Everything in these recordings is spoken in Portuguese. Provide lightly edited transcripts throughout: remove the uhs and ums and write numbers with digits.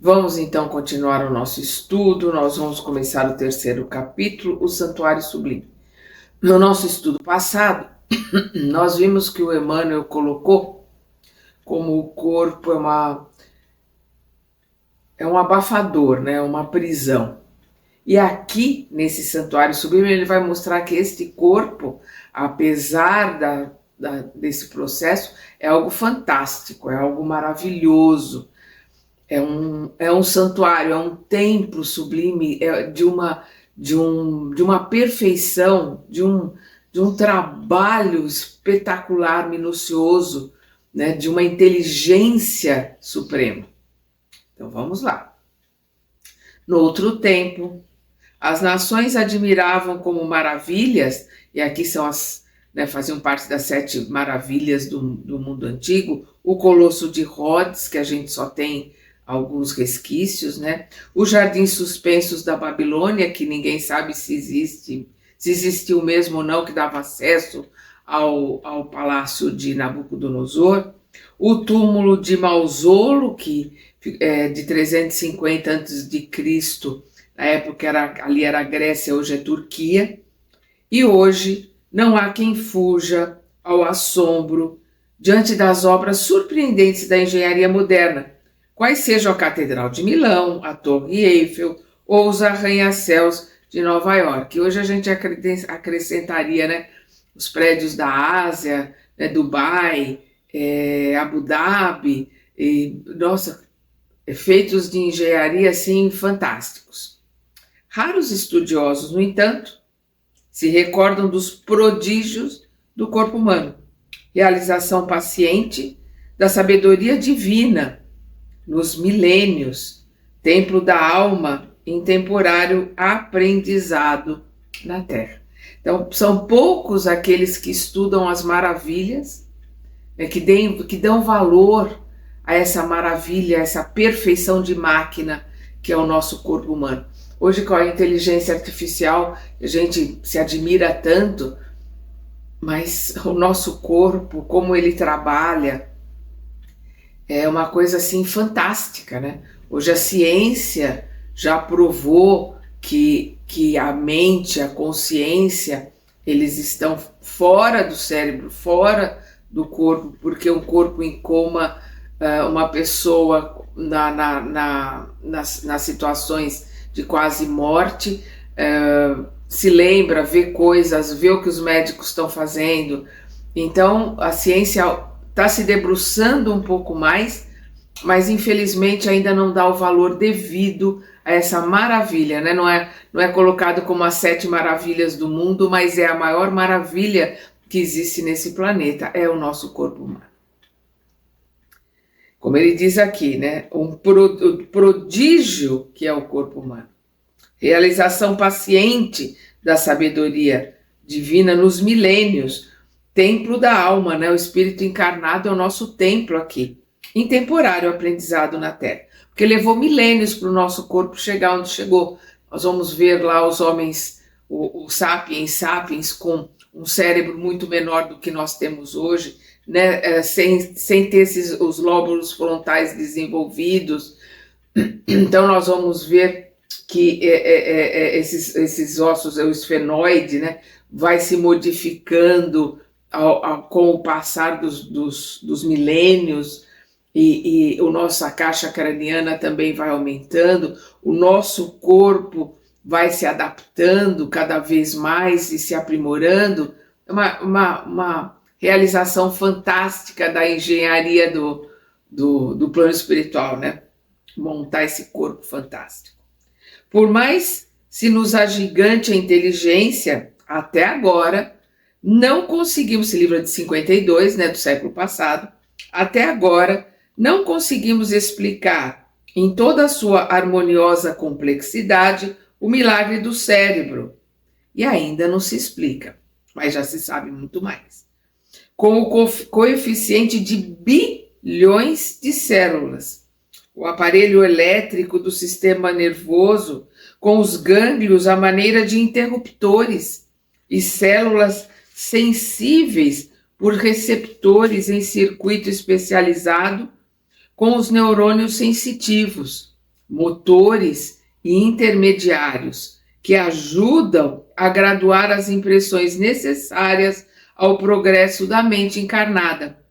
Vamos então continuar o nosso estudo. Nós vamos começar o terceiro capítulo, o Santuário Sublime. No nosso estudo passado, nós vimos que o Emmanuel colocou como o corpo é um abafador, né? Uma prisão. E aqui, nesse Santuário Sublime, ele vai mostrar que este corpo, apesar desse processo, é algo fantástico, é algo maravilhoso. É um santuário, é um templo sublime, de uma perfeição, de um trabalho espetacular, minucioso, né, de uma inteligência suprema. Então vamos lá. No outro tempo, as nações admiravam como maravilhas, e aqui são faziam parte das 7 maravilhas do mundo antigo, o Colosso de Rhodes, que a gente só tem alguns resquícios, né? Os jardins suspensos da Babilônia, que ninguém sabe se existiu mesmo ou não, que dava acesso ao palácio de Nabucodonosor. O túmulo de Mausolo, que é de 350 a.C., na época ali era a Grécia, hoje é Turquia. E hoje não há quem fuja ao assombro diante das obras surpreendentes da engenharia moderna, quais sejam a Catedral de Milão, a Torre Eiffel ou os arranha-céus de Nova York. Hoje a gente acrescentaria, né, os prédios da Ásia, né, Dubai, Abu Dhabi, nossa, feitos de engenharia assim fantásticos. Raros estudiosos, no entanto, se recordam dos prodígios do corpo humano, realização paciente da sabedoria divina nos milênios, templo da alma em temporário aprendizado na Terra. Então, são poucos aqueles que estudam as maravilhas, né, que dão valor a essa maravilha, a essa perfeição de máquina que é o nosso corpo humano. Hoje, com a inteligência artificial, a gente se admira tanto, mas o nosso corpo, como ele trabalha, é uma coisa assim fantástica, né? Hoje a ciência já provou que a mente, a consciência, eles estão fora do cérebro, fora do corpo, porque um corpo em coma, uma pessoa nas situações de quase morte, se lembra, vê coisas, vê o que os médicos estão fazendo. Então a ciência está se debruçando um pouco mais, mas infelizmente ainda não dá o valor devido a essa maravilha, né? Não é colocado como as 7 maravilhas do mundo, mas é a maior maravilha que existe nesse planeta, é o nosso corpo humano. Como ele diz aqui, né? Um prodígio que é o corpo humano. Realização paciente da sabedoria divina nos milênios, templo da alma, né? O espírito encarnado é o nosso templo aqui, em temporário aprendizado na Terra, porque levou milênios para o nosso corpo chegar onde chegou. Nós vamos ver lá os homens, os sapiens com um cérebro muito menor do que nós temos hoje, né? Sem ter os lóbulos frontais desenvolvidos. Então nós vamos ver que esses ossos, o esfenoide, né, vai se modificando com o passar dos milênios, e a nossa caixa craniana também vai aumentando, o nosso corpo vai se adaptando cada vez mais e se aprimorando. É uma realização fantástica da engenharia do plano espiritual, né? Montar esse corpo fantástico. Por mais se nos agigante a inteligência, até agora, não conseguimos, esse livro é de 52, né, do século passado, até agora não conseguimos explicar em toda a sua harmoniosa complexidade o milagre do cérebro. E ainda não se explica, mas já se sabe muito mais. Com o coeficiente de bilhões de células, o aparelho elétrico do sistema nervoso, com os gânglios à maneira de interruptores e células sensíveis por receptores em circuito especializado, com os neurônios sensitivos, motores e intermediários que ajudam a graduar as impressões necessárias ao progresso da mente encarnada,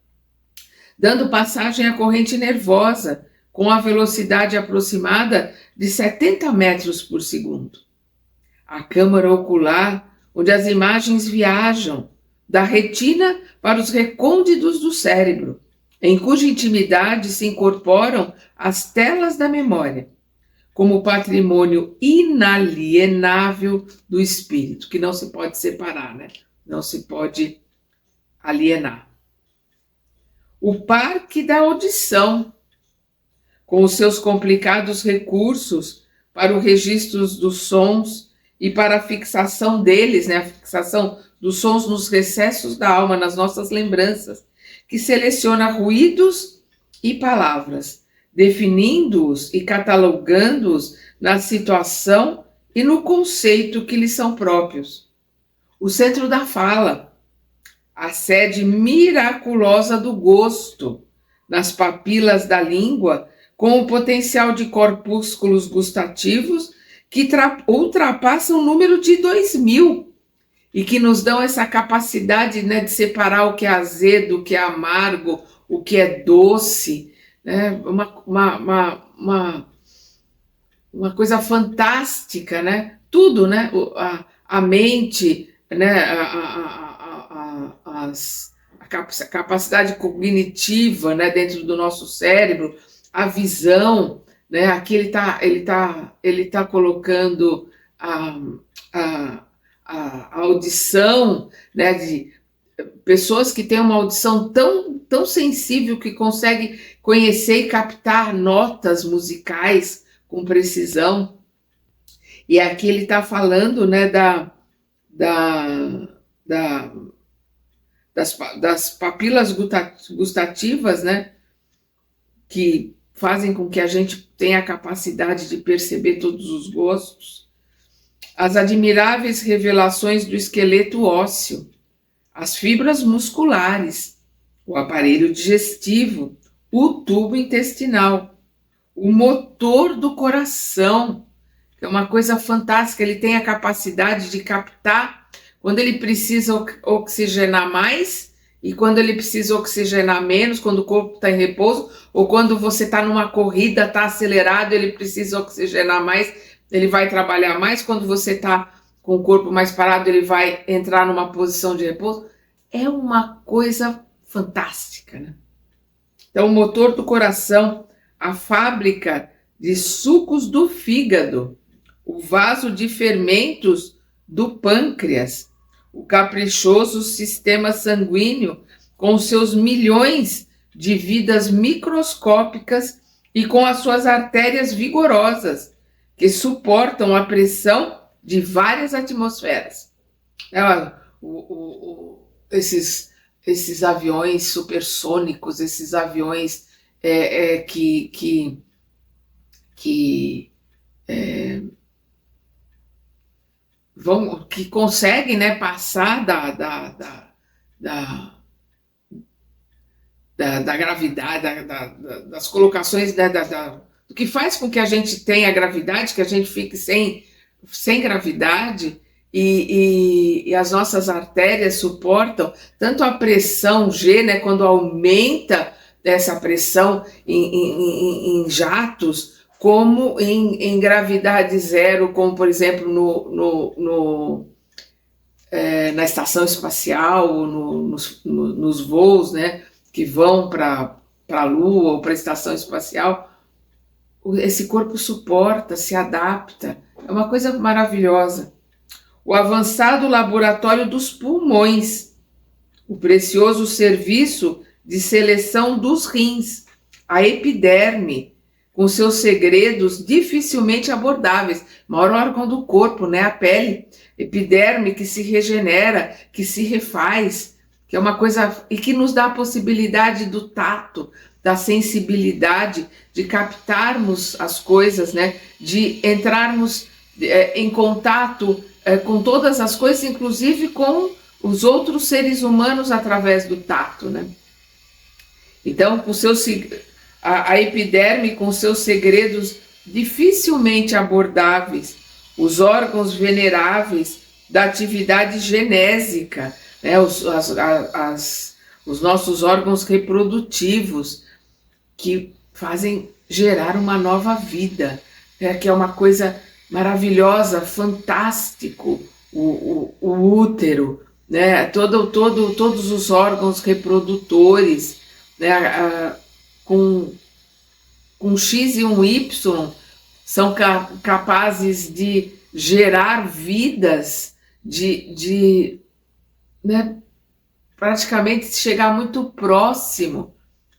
dando passagem à corrente nervosa com a velocidade aproximada de 70 metros por segundo. A câmara ocular, onde as imagens viajam da retina para os recônditos do cérebro, em cuja intimidade se incorporam as telas da memória, como patrimônio inalienável do espírito, que não se pode separar, né? Não se pode alienar. O parque da audição, com os seus complicados recursos para o registro dos sons e para a fixação deles, né, a fixação dos sons nos recessos da alma, nas nossas lembranças, que seleciona ruídos e palavras, definindo-os e catalogando-os na situação e no conceito que lhes são próprios. O centro da fala, a sede miraculosa do gosto, nas papilas da língua, com o potencial de corpúsculos gustativos que ultrapassam o número de 2000 e que nos dão essa capacidade, né, de separar o que é azedo, o que é amargo, o que é doce, né? Uma coisa fantástica, né? Tudo, né? A mente, né? A capacidade cognitiva, né, dentro do nosso cérebro, a visão, né? Aqui ele tá colocando a audição, né, de pessoas que têm uma audição tão sensível que conseguem conhecer e captar notas musicais com precisão. E aqui ele está falando, né, das papilas gustativas, né, que fazem com que a gente tenha a capacidade de perceber todos os gostos, as admiráveis revelações do esqueleto ósseo, as fibras musculares, o aparelho digestivo, o tubo intestinal, o motor do coração, que é uma coisa fantástica. Ele tem a capacidade de captar quando ele precisa oxigenar mais e quando ele precisa oxigenar menos, quando o corpo está em repouso, ou quando você está numa corrida, está acelerado, ele precisa oxigenar mais, ele vai trabalhar mais. Quando você está com o corpo mais parado, ele vai entrar numa posição de repouso. É uma coisa fantástica, né? Então, o motor do coração, a fábrica de sucos do fígado, o vaso de fermentos do pâncreas, o caprichoso sistema sanguíneo com seus milhões de vidas microscópicas e com as suas artérias vigorosas, que suportam a pressão de várias atmosferas. Esses aviões supersônicos, esses aviões que conseguem, né, passar da gravidade, das colocações, né, do que faz com que a gente tenha gravidade, que a gente fique sem gravidade, e as nossas artérias suportam tanto a pressão G, né, quando aumenta essa pressão em jatos, como em gravidade zero, como por exemplo na estação espacial, nos voos, né, que vão para a Lua ou para a estação espacial. Esse corpo suporta, se adapta, é uma coisa maravilhosa. O avançado laboratório dos pulmões, o precioso serviço de seleção dos rins, a epiderme, com seus segredos dificilmente abordáveis, maior órgão do corpo, né? A pele, epiderme que se regenera, que se refaz, que é uma coisa, e que nos dá a possibilidade do tato, da sensibilidade, de captarmos as coisas, né? De entrarmos em contato com todas as coisas, inclusive com os outros seres humanos através do tato, né? Então, com a epiderme, com seus segredos dificilmente abordáveis, os órgãos veneráveis da atividade genésica, né? Os nossos órgãos reprodutivos, que fazem gerar uma nova vida, né? Que é uma coisa maravilhosa, fantástico, o útero, né? Todos os órgãos reprodutores, né? Com X e um Y, são capazes de gerar vidas, né, praticamente chegar muito próximo,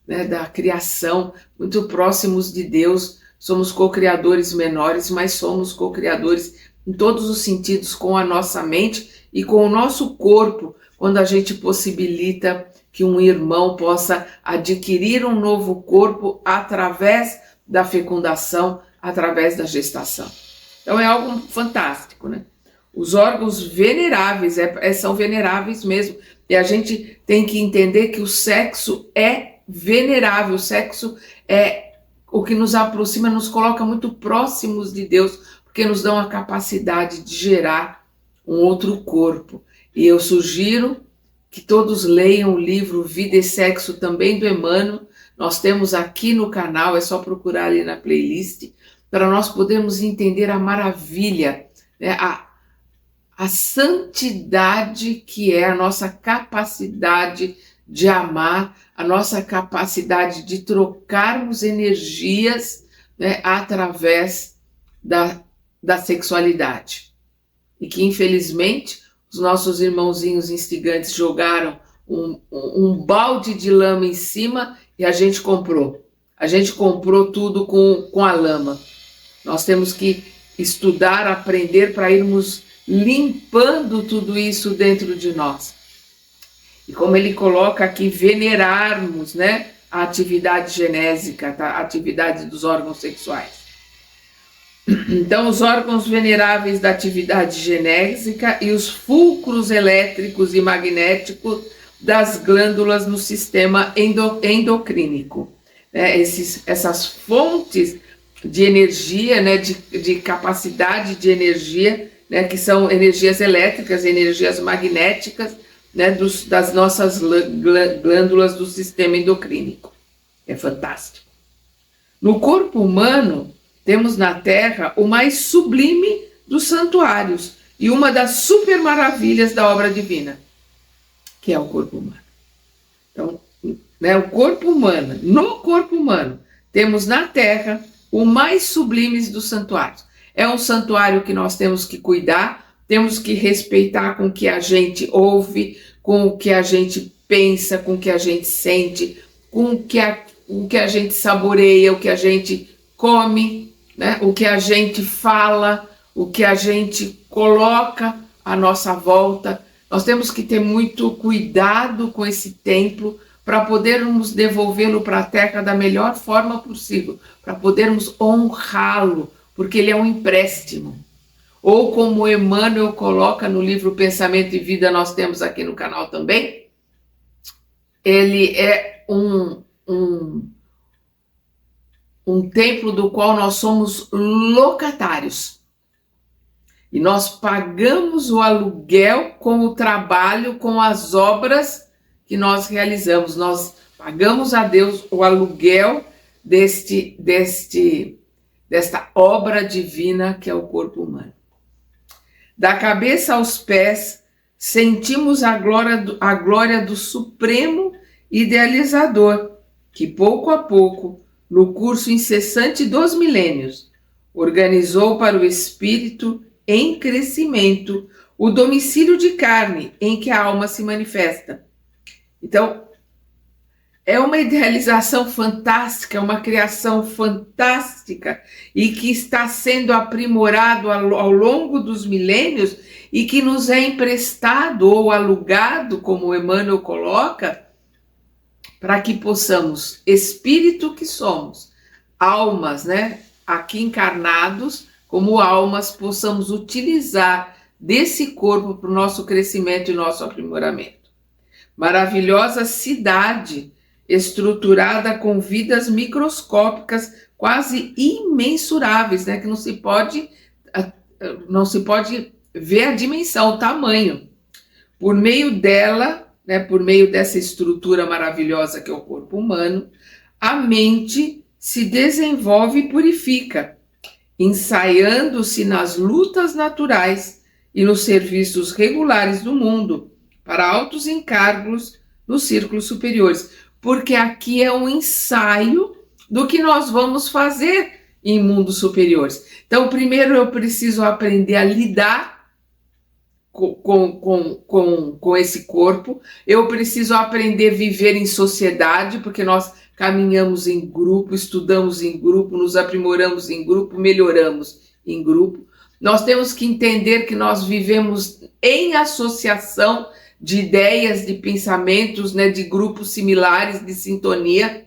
né, da criação, muito próximos de Deus. Somos co-criadores menores, mas somos co-criadores em todos os sentidos, com a nossa mente e com o nosso corpo, quando a gente possibilita que um irmão possa adquirir um novo corpo através da fecundação, através da gestação. Então é algo fantástico, né? Os órgãos veneráveis são veneráveis mesmo, e a gente tem que entender que o sexo é venerável, o sexo é o que nos aproxima, nos coloca muito próximos de Deus, porque nos dão a capacidade de gerar um outro corpo. E eu sugiro que todos leiam o livro Vida e Sexo, também do Emmanuel. Nós temos aqui no canal, é só procurar ali na playlist, para nós podermos entender a maravilha, né, a santidade que é a nossa capacidade de amar, a nossa capacidade de trocarmos energias, né, através da sexualidade. E que, infelizmente, os nossos irmãozinhos instigantes jogaram um balde de lama em cima e a gente comprou. A gente comprou tudo com a lama. Nós temos que estudar, aprender para irmos limpando tudo isso dentro de nós. E como ele coloca aqui, venerarmos, né, a atividade genésica, tá? A atividade dos órgãos sexuais. Então, os órgãos veneráveis da atividade genésica e os fulcros elétricos e magnéticos das glândulas no sistema endocrínico. Essas fontes de energia, né, de capacidade de energia, né, que são energias elétricas, energias magnéticas, né, das nossas glândulas do sistema endocrínico. É fantástico. No corpo humano, temos na Terra o mais sublime dos santuários e uma das super maravilhas da obra divina, que é o corpo humano. Então, né, o corpo humano, no corpo humano, temos na Terra o mais sublime dos santuários. É um santuário que nós temos que cuidar, temos que respeitar com o que a gente ouve, com o que a gente pensa, com o que a gente sente, com o que a gente saboreia, o que a gente come, né? O que a gente fala, o que a gente coloca à nossa volta. Nós temos que ter muito cuidado com esse templo para podermos devolvê-lo para a Terra da melhor forma possível, para podermos honrá-lo, porque ele é um empréstimo. Ou como Emmanuel coloca no livro Pensamento e Vida, nós temos aqui no canal também, ele é um templo do qual nós somos locatários. E nós pagamos o aluguel com o trabalho, com as obras que nós realizamos. Nós pagamos a Deus o aluguel desta obra divina que é o corpo humano. Da cabeça aos pés, sentimos a glória do Supremo Idealizador, que pouco a pouco, no curso incessante dos milênios, organizou para o espírito em crescimento o domicílio de carne em que a alma se manifesta. Então, é uma idealização fantástica, uma criação fantástica e que está sendo aprimorado ao longo dos milênios e que nos é emprestado ou alugado, como Emmanuel coloca, para que possamos, espírito que somos, almas, né, aqui encarnados, como almas, possamos utilizar desse corpo para o nosso crescimento e nosso aprimoramento. Maravilhosa cidade estruturada com vidas microscópicas, quase imensuráveis, né? Que não se pode ver a dimensão, o tamanho. Por meio dela, né, por meio dessa estrutura maravilhosa que é o corpo humano, a mente se desenvolve e purifica, ensaiando-se nas lutas naturais e nos serviços regulares do mundo, para altos encargos nos círculos superiores. Porque aqui é um ensaio do que nós vamos fazer em mundos superiores. Então, primeiro eu preciso aprender a lidar com esse corpo, eu preciso aprender a viver em sociedade, porque nós caminhamos em grupo, estudamos em grupo, nos aprimoramos em grupo, melhoramos em grupo. Nós temos que entender que nós vivemos em associação de ideias, de pensamentos, né, de grupos similares, de sintonia.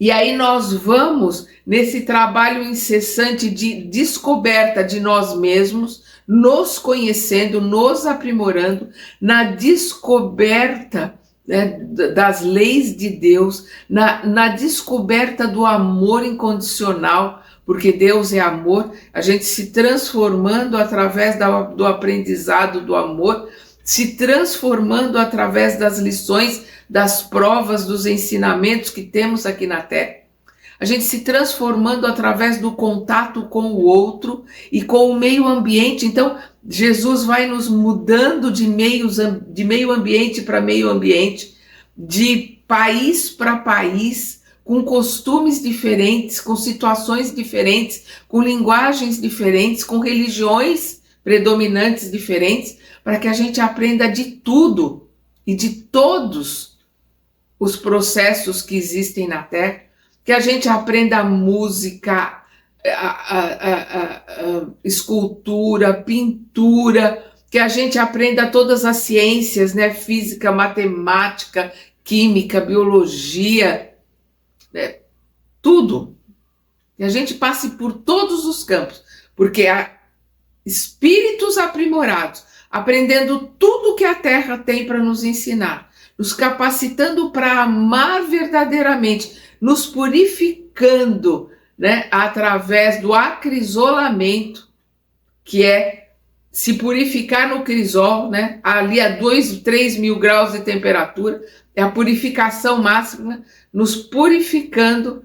E aí nós vamos nesse trabalho incessante de descoberta de nós mesmos, nos conhecendo, nos aprimorando, na descoberta, né, das leis de Deus, na descoberta do amor incondicional, porque Deus é amor, a gente se transformando através do aprendizado do amor, se transformando através das lições, das provas, dos ensinamentos que temos aqui na Terra, a gente se transformando através do contato com o outro e com o meio ambiente. Então, Jesus vai nos mudando de meio ambiente para meio ambiente, de país para país, com costumes diferentes, com situações diferentes, com linguagens diferentes, com religiões predominantes diferentes, para que a gente aprenda de tudo e de todos os processos que existem na Terra, que a gente aprenda a música, a escultura, pintura, que a gente aprenda todas as ciências, né? Física, matemática, química, biologia, né? Tudo. Que a gente passe por todos os campos, porque há espíritos aprimorados, aprendendo tudo que a Terra tem para nos ensinar, nos capacitando para amar verdadeiramente, nos purificando, né, através do acrisolamento, que é se purificar no crisol, né, ali a 2, 3 mil graus de temperatura, é a purificação máxima, nos purificando,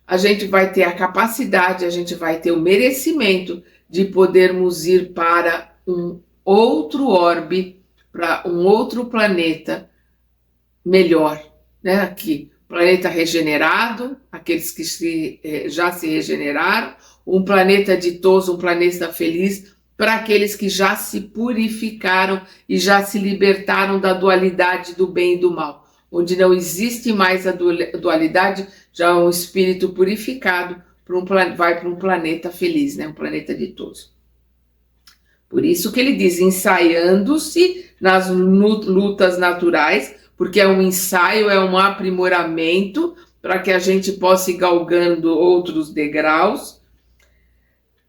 a gente vai ter a capacidade, a gente vai ter o merecimento de podermos ir para um outro orbe, para um outro planeta melhor, né, aqui. Planeta regenerado, aqueles que já se regeneraram, um planeta ditoso, um planeta feliz, para aqueles que já se purificaram e já se libertaram da dualidade do bem e do mal, onde não existe mais a dualidade, já é um espírito purificado, vai para um planeta feliz, né? Um planeta ditoso. Por isso que ele diz, ensaiando-se nas lutas naturais, porque é um ensaio, é um aprimoramento, para que a gente possa ir galgando outros degraus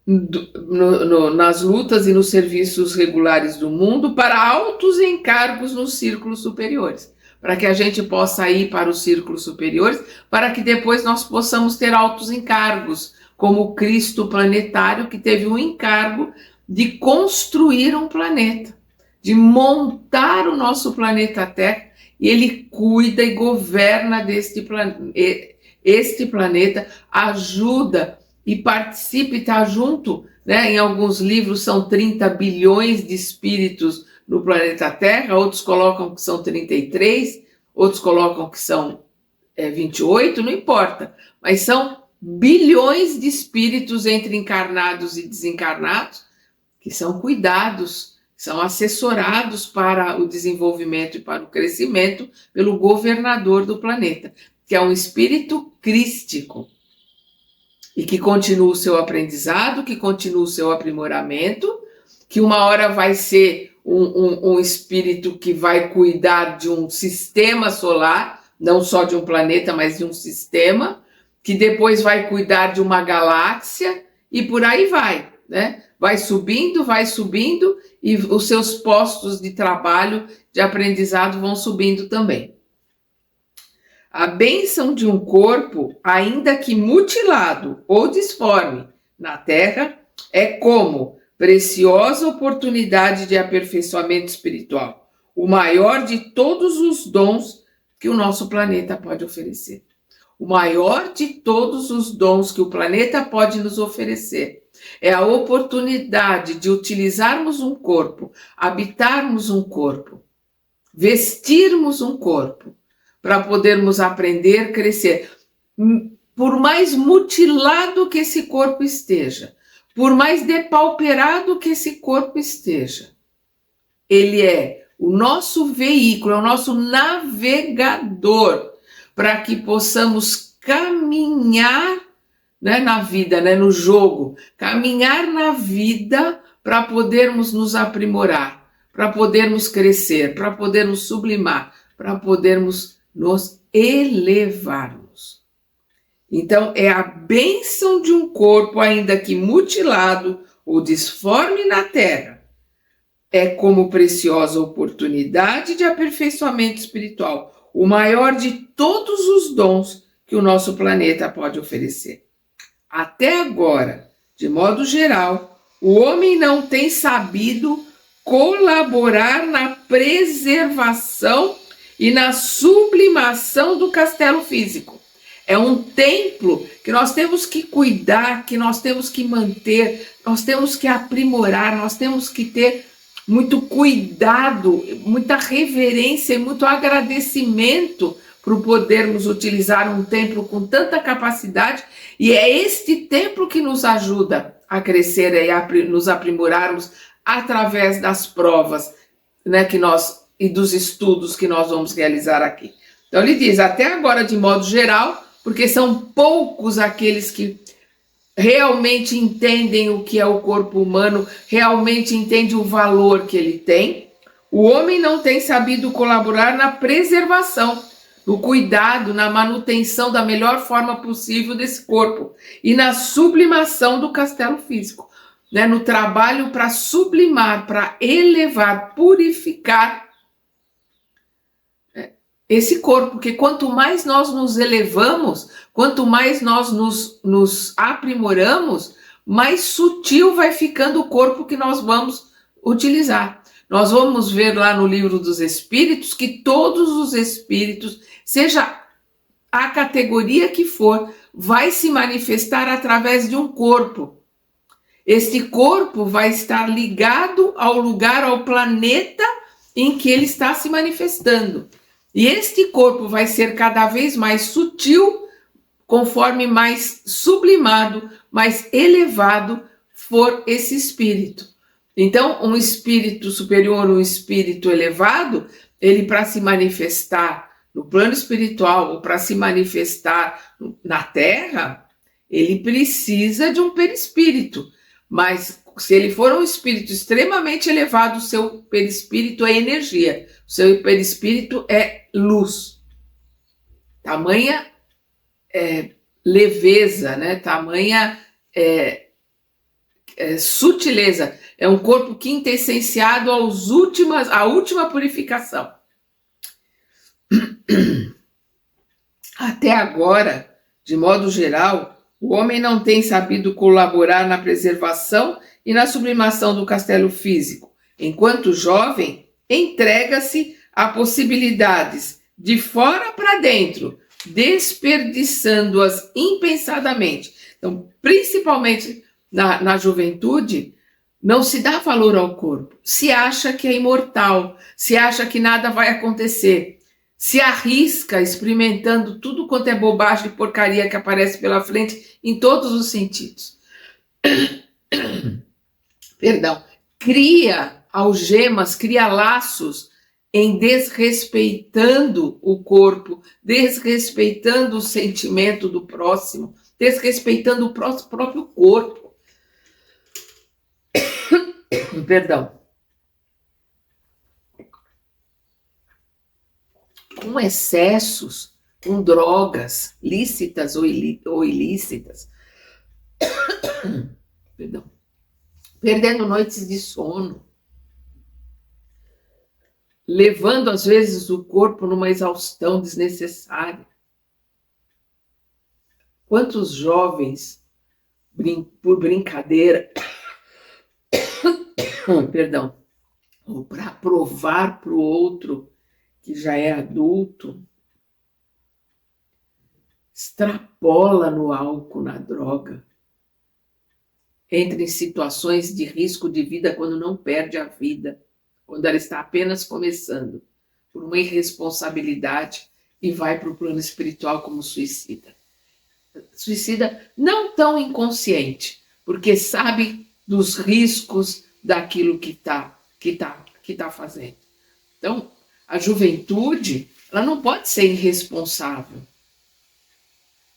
nas lutas e nos serviços regulares do mundo, para altos encargos nos círculos superiores, para que a gente possa ir para os círculos superiores, para que depois nós possamos ter altos encargos, como o Cristo planetário, que teve um encargo de construir um planeta, de montar o nosso planeta Terra, e ele cuida e governa este planeta, ajuda e participa e está junto, né? Em alguns livros são 30 bilhões de espíritos no planeta Terra, outros colocam que são 33, outros colocam que são 28, não importa, mas são bilhões de espíritos entre encarnados e desencarnados que são cuidados, são assessorados para o desenvolvimento e para o crescimento pelo governador do planeta, que é um espírito crístico e que continua o seu aprendizado, que continua o seu aprimoramento, que uma hora vai ser um espírito que vai cuidar de um sistema solar, não só de um planeta, mas de um sistema, que depois vai cuidar de uma galáxia e por aí vai, né? Vai subindo e os seus postos de trabalho, de aprendizado vão subindo também. A bênção de um corpo, ainda que mutilado ou disforme na Terra, é como preciosa oportunidade de aperfeiçoamento espiritual, o maior de todos os dons que o nosso planeta pode oferecer. O maior de todos os dons que o planeta pode nos oferecer é a oportunidade de utilizarmos um corpo, habitarmos um corpo, vestirmos um corpo, para podermos aprender, crescer. Por mais mutilado que esse corpo esteja, por mais depauperado que esse corpo esteja, ele é o nosso veículo, é o nosso navegador para que possamos caminhar, né, na vida, né, no jogo, caminhar na vida para podermos nos aprimorar, para podermos crescer, para podermos sublimar, para podermos nos elevarmos. Então, é a bênção de um corpo, ainda que mutilado ou disforme na terra, é como preciosa oportunidade de aperfeiçoamento espiritual, o maior de todos os dons que o nosso planeta pode oferecer. Até agora, de modo geral, o homem não tem sabido colaborar na preservação e na sublimação do castelo físico. É um templo que nós temos que cuidar, que nós temos que manter, nós temos que aprimorar, nós temos que ter muito cuidado, muita reverência e muito agradecimento para podermos utilizar um templo com tanta capacidade, e é este templo que nos ajuda a crescer e a nos aprimorarmos através das provas, né, e dos estudos que nós vamos realizar aqui. Então ele diz, até agora de modo geral, porque são poucos aqueles que realmente entendem o que é o corpo humano, realmente entendem o valor que ele tem, o homem não tem sabido colaborar na preservação, no cuidado, na manutenção da melhor forma possível desse corpo e na sublimação do castelo físico, né? No trabalho para sublimar, para elevar, purificar esse corpo, porque quanto mais nós nos elevamos, quanto mais nós nos aprimoramos, mais sutil vai ficando o corpo que nós vamos utilizar. Nós vamos ver lá no livro dos Espíritos que todos os Espíritos, seja a categoria que for, vai se manifestar através de um corpo. Este corpo vai estar ligado ao lugar, ao planeta em que ele está se manifestando. E este corpo vai ser cada vez mais sutil, conforme mais sublimado, mais elevado for esse espírito. Então, um espírito superior, um espírito elevado, ele para se manifestar no plano espiritual ou para se manifestar na Terra, ele precisa de um perispírito. Mas se ele for um espírito extremamente elevado, o seu perispírito é energia, o seu perispírito é luz. Tamanha leveza, né? Tamanha sutileza. É um corpo quintessenciado à última purificação. Até agora, de modo geral, o homem não tem sabido colaborar na preservação e na sublimação do castelo físico. Enquanto jovem, entrega-se a possibilidades de fora para dentro, desperdiçando-as impensadamente. Então, principalmente na juventude, não se dá valor ao corpo. Se acha que é imortal, se acha que nada vai acontecer. Se arrisca experimentando tudo quanto é bobagem e porcaria que aparece pela frente em todos os sentidos. Perdão. Cria algemas, cria laços em desrespeitando o corpo, desrespeitando o sentimento do próximo, desrespeitando o próprio corpo. Perdão. Com excessos, com drogas lícitas ou ilícitas, perdão, perdendo noites de sono, levando às vezes o corpo numa exaustão desnecessária. Quantos jovens, por brincadeira, perdão, ou para provar para o outro que já é adulto, extrapola no álcool, na droga, entra em situações de risco de vida quando não perde a vida, quando ela está apenas começando, por uma irresponsabilidade, e vai para o plano espiritual como suicida. Suicida não tão inconsciente, porque sabe dos riscos daquilo que tá fazendo. Então, a juventude, ela não pode ser irresponsável.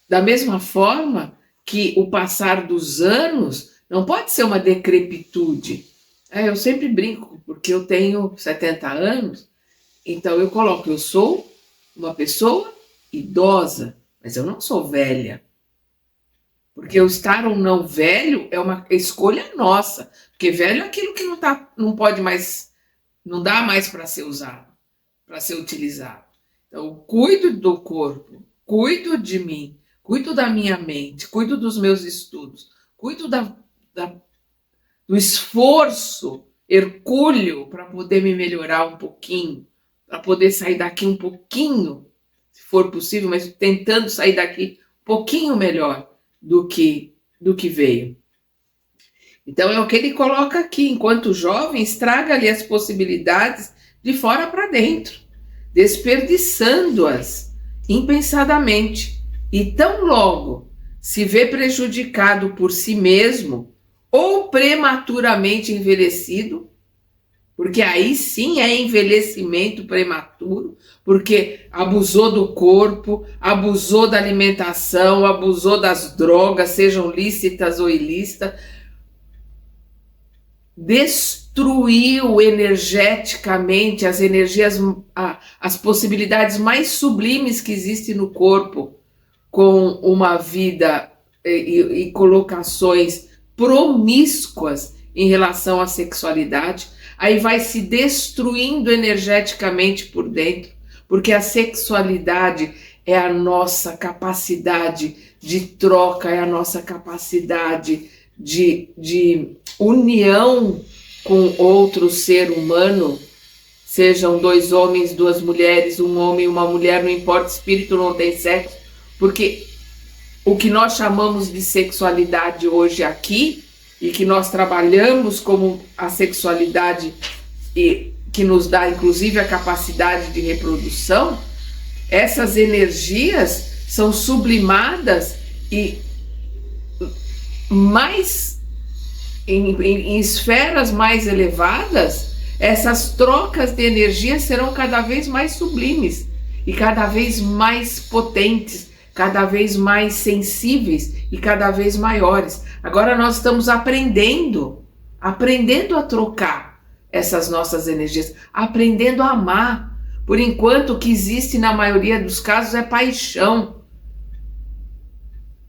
Da mesma forma que o passar dos anos não pode ser uma decrepitude. Eu sempre brinco, porque eu tenho 70 anos, então eu coloco, eu sou uma pessoa idosa, mas eu não sou velha. Porque o estar ou não velho é uma escolha nossa. Porque velho é aquilo que não pode mais, não dá mais para ser usado, para ser utilizado. Então, eu cuido do corpo, cuido de mim, cuido da minha mente, cuido dos meus estudos, cuido do esforço hercúleo para poder me melhorar um pouquinho, para poder sair daqui um pouquinho, se for possível, mas tentando sair daqui um pouquinho melhor do que veio. Então é o que ele coloca aqui, enquanto jovem, estraga-lhe as possibilidades de fora para dentro, desperdiçando-as impensadamente, e tão logo se vê prejudicado por si mesmo ou prematuramente envelhecido, porque aí sim é envelhecimento prematuro, porque abusou do corpo, abusou da alimentação, abusou das drogas, sejam lícitas ou ilícitas, destruiu energeticamente as energias, as possibilidades mais sublimes que existem no corpo, com uma vida e colocações promíscuas em relação à sexualidade. Aí vai se destruindo energeticamente por dentro, porque a sexualidade é a nossa capacidade de troca, é a nossa capacidade de união com outro ser humano, sejam dois homens, duas mulheres, um homem e uma mulher, não importa, espírito não tem sexo, porque o que nós chamamos de sexualidade hoje aqui, e que nós trabalhamos como a sexualidade e que nos dá inclusive a capacidade de reprodução, essas energias são sublimadas e mais em esferas mais elevadas, essas trocas de energia serão cada vez mais sublimes e cada vez mais potentes, cada vez mais sensíveis e cada vez maiores. Agora nós estamos aprendendo a trocar essas nossas energias, aprendendo a amar. Por enquanto, o que existe na maioria dos casos é paixão.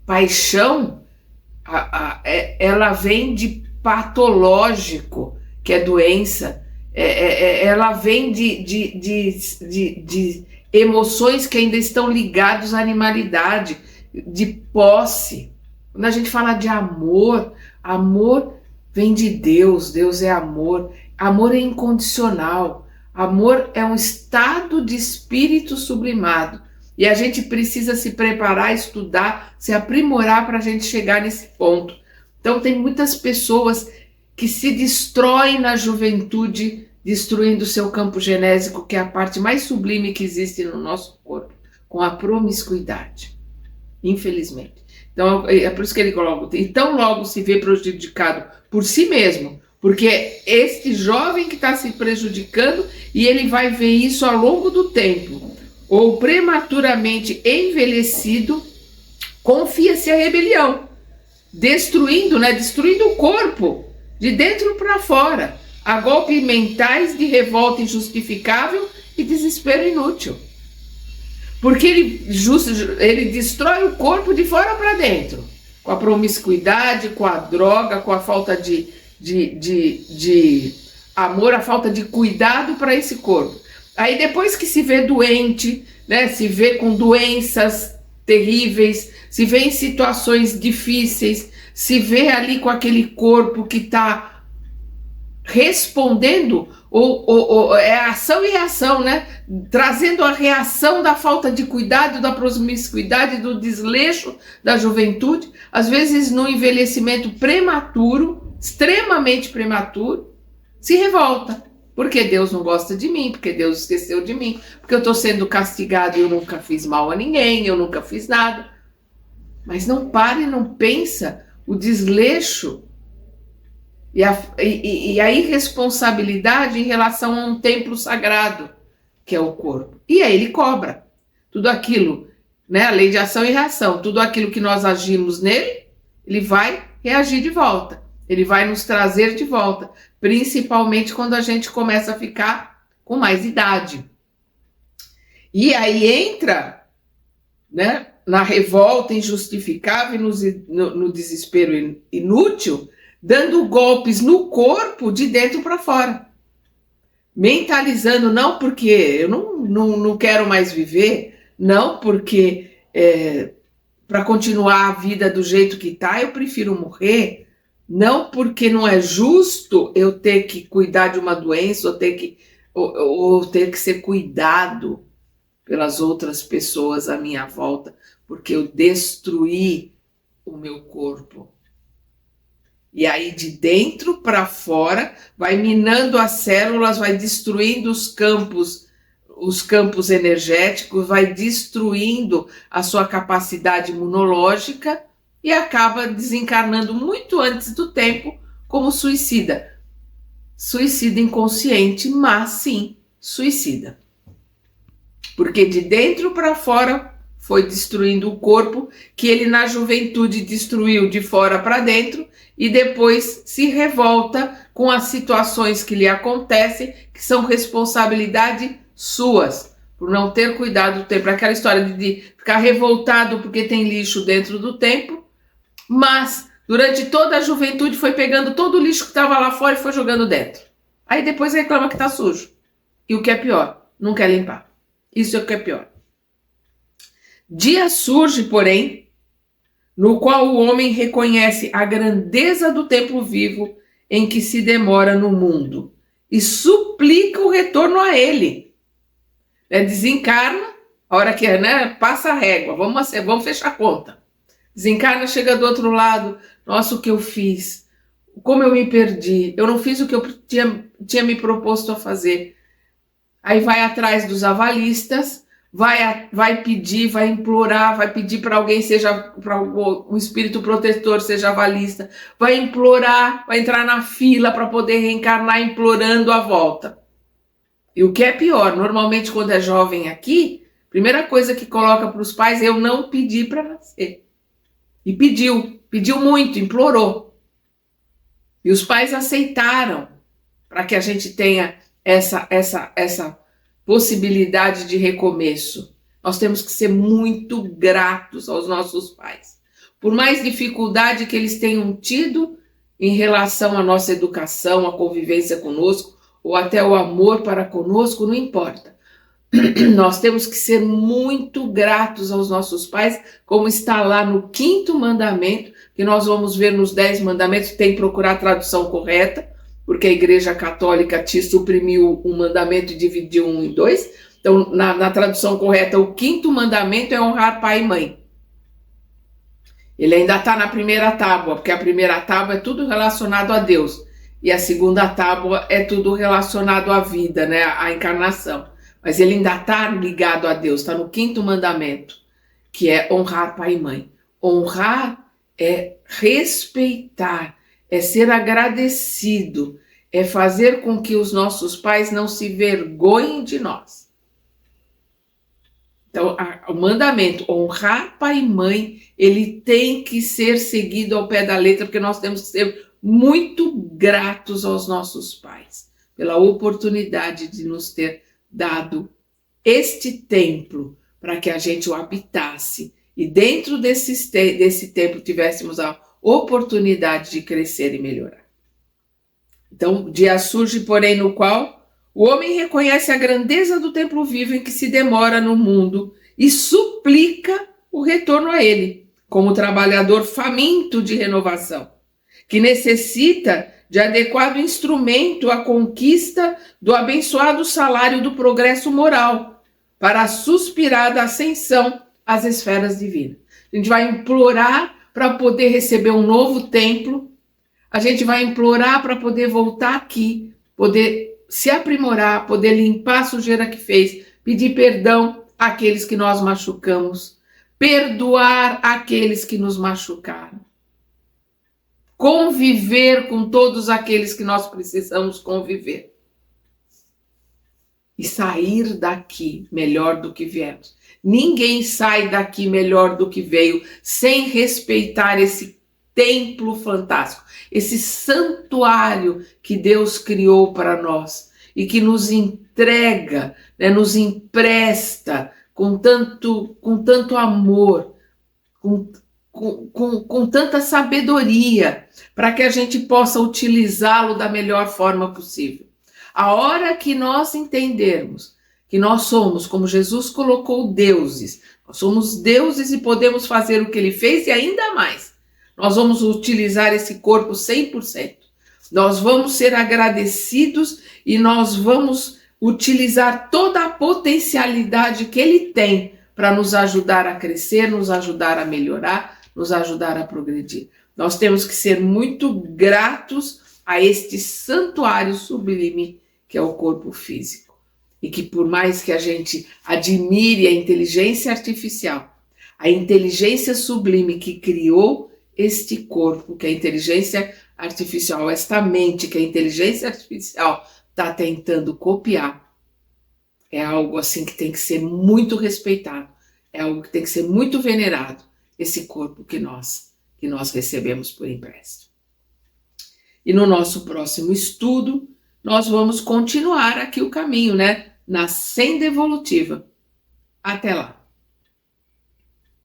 Paixão, ela vem de patológico, que é doença. Ela vem de emoções que ainda estão ligadas à animalidade, de posse. Quando a gente fala de amor, amor vem de Deus, Deus é amor, amor é incondicional, amor é um estado de espírito sublimado, e a gente precisa se preparar, estudar, se aprimorar para a gente chegar nesse ponto. Então tem muitas pessoas que se destroem na juventude, destruindo o seu campo genésico, que é a parte mais sublime que existe no nosso corpo, com a promiscuidade, infelizmente. Então é por isso que ele coloca, e tão logo se vê prejudicado por si mesmo, porque este jovem que está se prejudicando, e ele vai ver isso ao longo do tempo, ou prematuramente envelhecido, confia-se à rebelião, destruindo o corpo, de dentro para fora, a golpes mentais de revolta injustificável e desespero inútil. Porque ele destrói o corpo de fora para dentro, com a promiscuidade, com a droga, com a falta de amor, a falta de cuidado para esse corpo. Aí depois que se vê doente, né, se vê com doenças terríveis, se vê em situações difíceis, se vê ali com aquele corpo que está respondendo, ou é ação e reação, né? Trazendo a reação da falta de cuidado, da promiscuidade, do desleixo da juventude, às vezes no envelhecimento prematuro, extremamente prematuro, se revolta. Porque Deus não gosta de mim, porque Deus esqueceu de mim, porque eu estou sendo castigado e eu nunca fiz mal a ninguém, eu nunca fiz nada. Mas não para e não pensa o desleixo e a irresponsabilidade em relação a um templo sagrado, que é o corpo. E aí ele cobra tudo aquilo, né? A lei de ação e reação, tudo aquilo que nós agimos nele, ele vai reagir de volta, ele vai nos trazer de volta, principalmente quando a gente começa a ficar com mais idade. E aí entra, né, na revolta injustificável e no desespero inútil, dando golpes no corpo de dentro para fora. Mentalizando, não porque eu não quero mais viver, não porque para continuar a vida do jeito que está, eu prefiro morrer, não porque não é justo eu ter que cuidar de uma doença ou ter que ser cuidado pelas outras pessoas à minha volta, porque eu destruí o meu corpo. E aí de dentro para fora vai minando as células, vai destruindo os campos energéticos, vai destruindo a sua capacidade imunológica e acaba desencarnando muito antes do tempo como suicida. Suicida inconsciente, mas sim suicida. Porque de dentro para fora foi destruindo o corpo que ele na juventude destruiu de fora para dentro e depois se revolta com as situações que lhe acontecem, que são responsabilidade suas, por não ter cuidado do tempo. Aquela história de ficar revoltado porque tem lixo dentro do templo, mas durante toda a juventude foi pegando todo o lixo que estava lá fora e foi jogando dentro. Aí depois reclama que está sujo. E o que é pior, não quer limpar. Isso é o que é pior. Dia surge, porém, no qual o homem reconhece a grandeza do templo vivo em que se demora no mundo e suplica o retorno a ele. Desencarna, a hora que passa a régua, vamos fechar a conta. Desencarna, chega do outro lado, nossa, o que eu fiz, como eu me perdi, eu não fiz o que eu tinha me proposto a fazer. Aí vai atrás dos avalistas, vai pedir, vai implorar, vai pedir para alguém, seja para um espírito protetor, seja avalista, vai implorar, vai entrar na fila para poder reencarnar implorando a volta. E o que é pior, normalmente quando é jovem aqui, primeira coisa que coloca para os pais, eu não pedi para nascer. E pediu muito, implorou. E os pais aceitaram para que a gente tenha essa possibilidade de recomeço. Nós temos que ser muito gratos aos nossos pais. Por mais dificuldade que eles tenham tido em relação à nossa educação, à convivência conosco, ou até o amor para conosco, não importa. Nós temos que ser muito gratos aos nossos pais, como está lá no 5º mandamento, que nós vamos ver nos 10 mandamentos, tem que procurar a tradução correta, porque a Igreja Católica te suprimiu um mandamento e dividiu um em 2. Então, na tradução correta, o 5º mandamento é honrar pai e mãe. Ele ainda está na primeira tábua, porque a primeira tábua é tudo relacionado a Deus. E a segunda tábua é tudo relacionado à vida, né? À encarnação. Mas ele ainda está ligado a Deus, está no 5º mandamento, que é honrar pai e mãe. Honrar é respeitar, é ser agradecido, é fazer com que os nossos pais não se vergonhem de nós. Então, o mandamento, honrar pai e mãe, ele tem que ser seguido ao pé da letra, porque nós temos que ser muito gratos aos nossos pais, pela oportunidade de nos ter dado este templo para que a gente o habitasse e dentro desse templo tivéssemos a oportunidade de crescer e melhorar. Então, dia surge, porém, no qual o homem reconhece a grandeza do templo vivo em que se demora no mundo e suplica o retorno a ele, como trabalhador faminto de renovação, que necessita de adequado instrumento à conquista do abençoado salário do progresso moral, para a suspirada ascensão às esferas divinas. A gente vai implorar para poder receber um novo templo, a gente vai implorar para poder voltar aqui, poder se aprimorar, poder limpar a sujeira que fez, pedir perdão àqueles que nós machucamos, perdoar aqueles que nos machucaram, conviver com todos aqueles que nós precisamos conviver e sair daqui melhor do que viemos. Ninguém sai daqui melhor do que veio sem respeitar esse templo fantástico, esse santuário que Deus criou para nós e que nos entrega, né, nos empresta com tanto amor, com tanta sabedoria, para que a gente possa utilizá-lo da melhor forma possível. A hora que nós entendermos que nós somos, como Jesus colocou, deuses, nós somos deuses e podemos fazer o que ele fez e ainda mais, nós vamos utilizar esse corpo 100%. Nós vamos ser agradecidos e nós vamos utilizar toda a potencialidade que ele tem para nos ajudar a crescer, nos ajudar a melhorar, nos ajudar a progredir. Nós temos que ser muito gratos a este santuário sublime que é o corpo físico. E que por mais que a gente admire a inteligência artificial, a inteligência sublime que criou este corpo, que a inteligência artificial, esta mente que a inteligência artificial está tentando copiar, é algo assim que tem que ser muito respeitado, é algo que tem que ser muito venerado, esse corpo que nós recebemos por empréstimo. E no nosso próximo estudo, nós vamos continuar aqui o caminho, né? Na senda evolutiva. Até lá!